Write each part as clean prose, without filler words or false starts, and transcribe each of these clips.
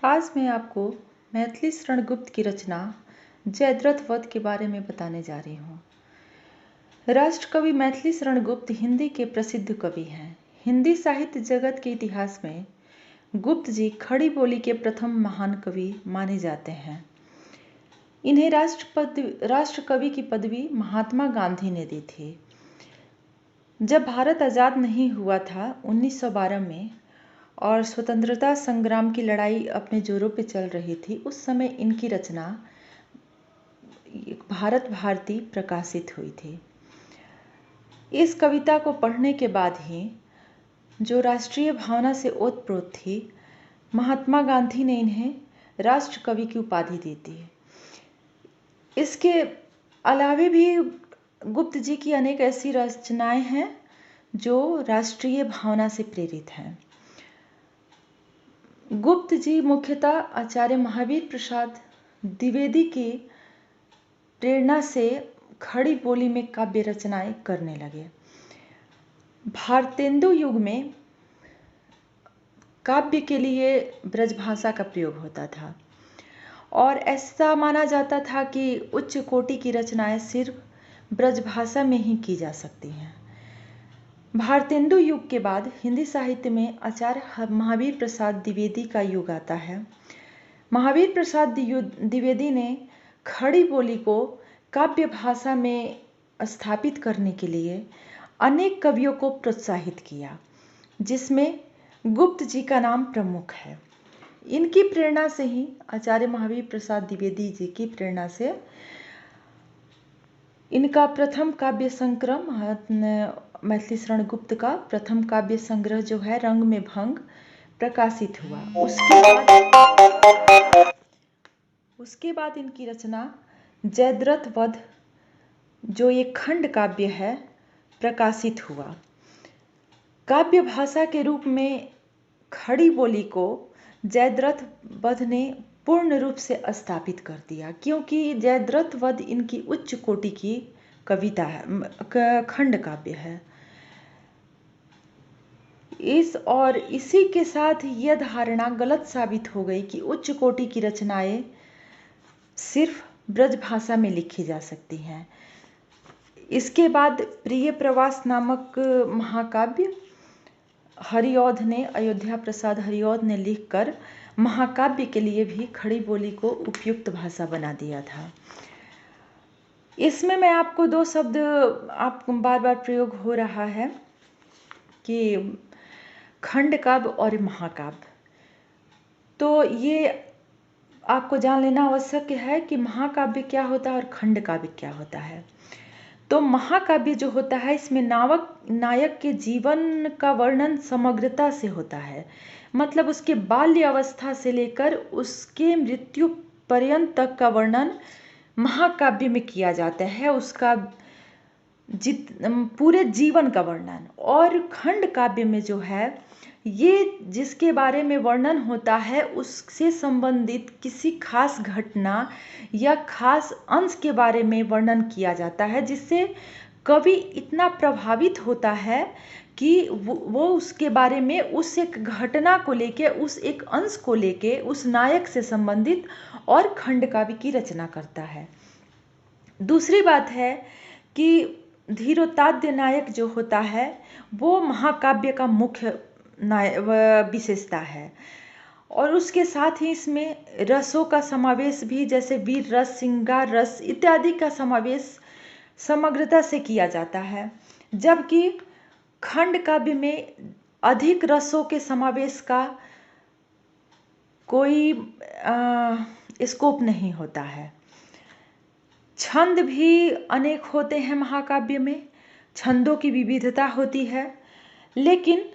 आज मैं आपको मैथिली शरण गुप्त की रचना जयद्रथ वध के बारे में बताने जा रही हूँ। राष्ट्रकवि मैथिली शरण गुप्त हिंदी के प्रसिद्ध कवि हैं। हिंदी साहित्य जगत के इतिहास में गुप्त जी खड़ी बोली के प्रथम महान कवि माने जाते हैं। इन्हें राष्ट्रकवि की पदवी महात्मा गांधी ने दी थी। जब भारत आज़ाद नहीं हुआ था 1912 में और स्वतंत्रता संग्राम की लड़ाई अपने जोरों पे चल रही थी, उस समय इनकी रचना भारत भारती प्रकाशित हुई थी। इस कविता को पढ़ने के बाद ही जो राष्ट्रीय भावना से ओतप्रोत थी, महात्मा गांधी ने इन्हें राष्ट्र कवि की उपाधि दी थी। इसके अलावे भी गुप्त जी की अनेक ऐसी रचनाएं हैं जो राष्ट्रीय भावना से प्रेरित हैं। गुप्त जी मुख्यतः आचार्य महावीर प्रसाद द्विवेदी की प्रेरणा से खड़ी बोली में काव्य रचनाएं करने लगे। भारतेंदु युग में काव्य के लिए ब्रजभाषा का प्रयोग होता था और ऐसा माना जाता था कि उच्च कोटि की रचनाएं सिर्फ ब्रजभाषा में ही की जा सकती हैं। भारतेंदु युग के बाद हिंदी साहित्य में आचार्य महावीर प्रसाद द्विवेदी का युग आता है। महावीर प्रसाद द्विवेदी ने खड़ी बोली को काव्य भाषा में स्थापित करने के लिए अनेक कवियों को प्रोत्साहित किया, जिसमें गुप्त जी का नाम प्रमुख है। इनकी प्रेरणा से ही आचार्य महावीर प्रसाद द्विवेदी जी की प्रेरणा से इनका प्रथम काव्य संग्रह मैथिली शरण गुप्त का प्रथम काव्य संग्रह जो है रंग में भंग प्रकाशित हुआ। उसके बाद इनकी रचना जयद्रथ वध जो एक खंड काव्य है प्रकाशित हुआ। काव्य भाषा के रूप में खड़ी बोली को जयद्रथ वध ने पूर्ण रूप से स्थापित कर दिया, क्योंकि जयद्रथ वध इनकी उच्च कोटि की कविता है, खंड काव्य है। इसी के साथ यह धारणा गलत साबित हो गई कि उच्च कोटि की रचनाएं सिर्फ ब्रज भाषा में लिखी जा सकती हैं। इसके बाद प्रिय प्रवास नामक महाकाव्य हरिऔध ने, अयोध्या प्रसाद हरिऔध ने लिखकर महाकाव्य के लिए भी खड़ी बोली को उपयुक्त भाषा बना दिया था। इसमें मैं आपको दो शब्द बार बार प्रयोग हो रहा है कि खंड काव्य और महाकाव्य, तो ये आपको जान लेना आवश्यक है कि महाकाव्य क्या होता है और खंड काव्य क्या होता है। तो महाकाव्य जो होता है, इसमें नायक के जीवन का वर्णन समग्रता से होता है, मतलब उसके बाल्य अवस्था से लेकर उसके मृत्यु पर्यंत तक का वर्णन महाकाव्य में किया जाता है, उसका पूरे जीवन का वर्णन। और खंड काव्य में जो है, ये जिसके बारे में वर्णन होता है उससे संबंधित किसी खास घटना या खास अंश के बारे में वर्णन किया जाता है, जिससे कवि इतना प्रभावित होता है कि वो उसके बारे में उस एक घटना को लेके, उस एक अंश को लेके, उस नायक से संबंधित और खंड काव्य की रचना करता है। दूसरी बात है कि धीरोताद्य नायक जो होता है वो महाकाव्य का मुख्य विशेषता है, और उसके साथ ही इसमें रसों का समावेश भी, जैसे वीर रस, श्रृंगार रस इत्यादि का समावेश समग्रता से किया जाता है, जबकि खंड काव्य में अधिक रसों के समावेश का कोई स्कोप नहीं होता है। छंद भी अनेक होते हैं महाकाव्य में, छंदों की विविधता होती है, लेकिन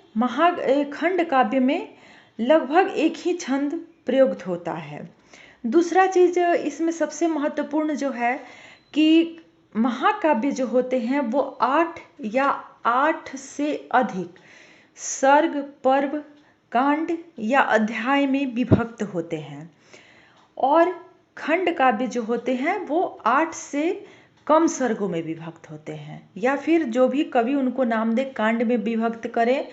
खंड काव्य में लगभग एक ही छंद प्रयुक्त होता है। दूसरा चीज इसमें सबसे महत्वपूर्ण जो है कि महाकाव्य जो होते हैं वो 8 या 8 से अधिक सर्ग, पर्व, कांड या अध्याय में विभक्त होते हैं, और खंड काव्य जो होते हैं वो 8 से कम सर्गों में विभक्त होते हैं, या फिर जो भी कवि उनको नाम दे, कांड में विभक्त करे,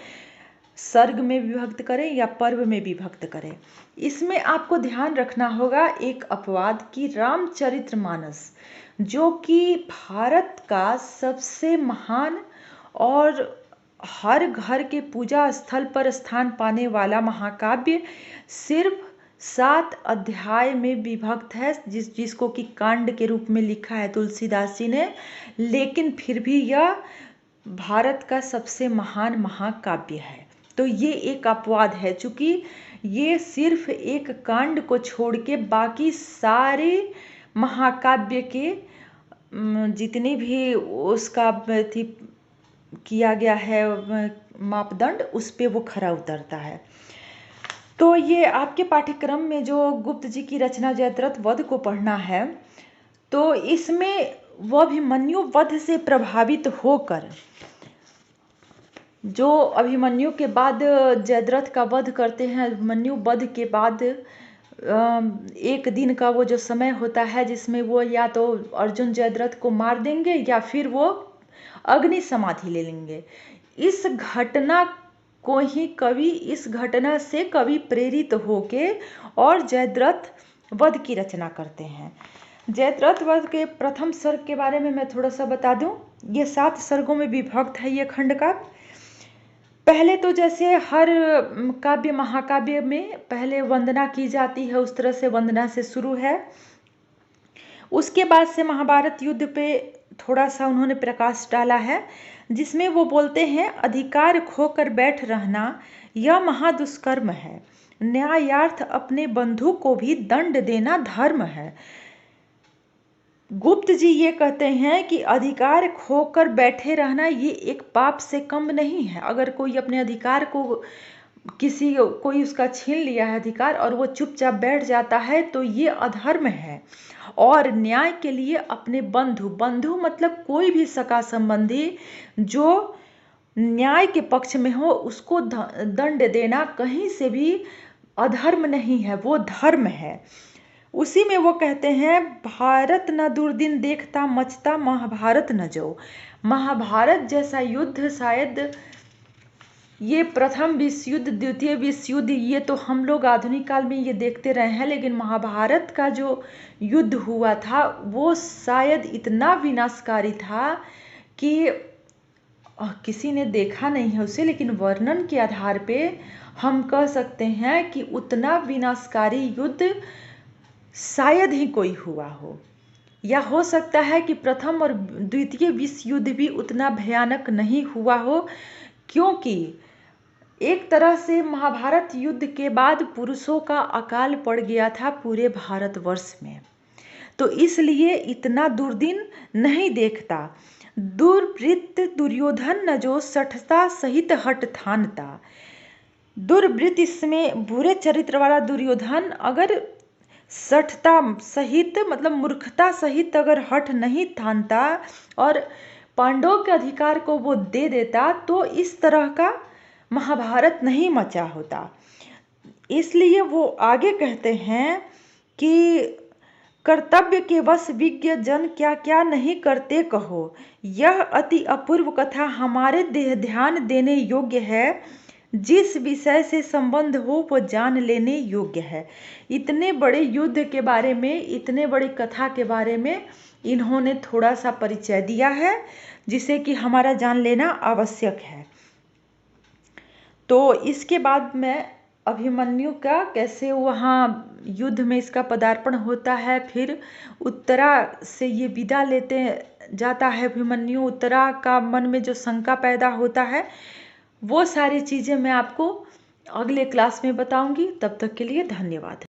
सर्ग में विभक्त करें या पर्व में विभक्त करें। इसमें आपको ध्यान रखना होगा एक अपवाद कि रामचरितमानस, जो कि भारत का सबसे महान और हर घर के पूजा स्थल पर स्थान पाने वाला महाकाव्य, सिर्फ 7 अध्याय में विभक्त है, जिसको कि कांड के रूप में लिखा है तुलसीदास जी ने, लेकिन फिर भी यह भारत का सबसे महान महाकाव्य है। तो ये एक अपवाद है, चूंकि ये सिर्फ एक कांड को छोड़ के बाकी सारे महाकाव्य के जितने भी उसका किया गया है मापदंड, उस पे वो खरा उतरता है। तो ये आपके पाठ्यक्रम में जो गुप्त जी की रचना जयद्रथ वध को पढ़ना है, तो इसमें वह अभिमन्यु वध से प्रभावित होकर, जो अभिमन्यु के बाद जयद्रथ का वध करते हैं, अभिमन्यु वध के बाद एक दिन का वो जो समय होता है जिसमें वो या तो अर्जुन जयद्रथ को मार देंगे या फिर वो अग्नि समाधि ले लेंगे। इस घटना को ही कवि, इस घटना से कवि प्रेरित होके और जयद्रथ वध की रचना करते हैं। जयद्रथ वध के प्रथम सर्ग के बारे में मैं थोड़ा सा बता दूं। ये 7 सर्गों में विभक्त है ये खंड का। पहले तो जैसे हर काव्य महाकाव्य में पहले वंदना की जाती है, उस तरह से वंदना से शुरू है। उसके बाद से महाभारत युद्ध पे थोड़ा सा उन्होंने प्रकाश डाला है, जिसमें वो बोलते हैं अधिकार खोकर बैठ रहना यह महादुष्कर्म है, न्यायार्थ अपने बंधु को भी दंड देना धर्म है। गुप्त जी ये कहते हैं कि अधिकार खोकर बैठे रहना ये एक पाप से कम नहीं है। अगर कोई अपने अधिकार को कोई उसका छीन लिया है अधिकार और वो चुपचाप बैठ जाता है तो ये अधर्म है। और न्याय के लिए अपने बंधु मतलब कोई भी सगा संबंधी जो न्याय के पक्ष में हो, उसको दंड देना कहीं से भी अधर्म नहीं है, वो धर्म है। उसी में वो कहते हैं भारत न दुर्दिन देखता मचता महाभारत न जो। महाभारत जैसा युद्ध शायद ये प्रथम विश्व युद्ध, द्वितीय विश्व युद्ध, ये तो हम लोग आधुनिक काल में ये देखते रहे हैं, लेकिन महाभारत का जो युद्ध हुआ था वो शायद इतना विनाशकारी था कि किसी ने देखा नहीं है उसे, लेकिन वर्णन के आधार पे हम कह सकते हैं कि उतना विनाशकारी युद्ध शायद ही कोई हुआ हो, या हो सकता है कि प्रथम और द्वितीय विश्व युद्ध भी उतना भयानक नहीं हुआ हो, क्योंकि एक तरह से महाभारत युद्ध के बाद पुरुषों का अकाल पड़ गया था पूरे भारतवर्ष में, तो इसलिए इतना दुर्दिन नहीं देखता। दुर्वृत्त दुर्योधन न जो सठता सहित हट थानता। दुर्वृत्त इसमें बुरे चरित्र वाला दुर्योधन अगर सठता सहित मतलब मूर्खता सहित अगर हठ नहीं थानता और पांडवों के अधिकार को वो दे देता तो इस तरह का महाभारत नहीं मचा होता। इसलिए वो आगे कहते हैं कि कर्तव्य के वश विज्ञ जन क्या क्या नहीं करते कहो, यह अति अपूर्व कथा हमारे ध्यान देने योग्य है, जिस विषय से संबंध हो वो जान लेने योग्य है। इतने बड़े युद्ध के बारे में, इतने बड़ी कथा के बारे में इन्होंने थोड़ा सा परिचय दिया है, जिसे कि हमारा जान लेना आवश्यक है। तो इसके बाद मैं अभिमन्यु का कैसे वहाँ युद्ध में इसका पदार्पण होता है, फिर उत्तरा से ये विदा लेते जाता है अभिमन्यु, उत्तरा का मन में जो शंका पैदा होता है, वो सारी चीज़ें मैं आपको अगले क्लास में बताऊंगी। तब तक के लिए धन्यवाद।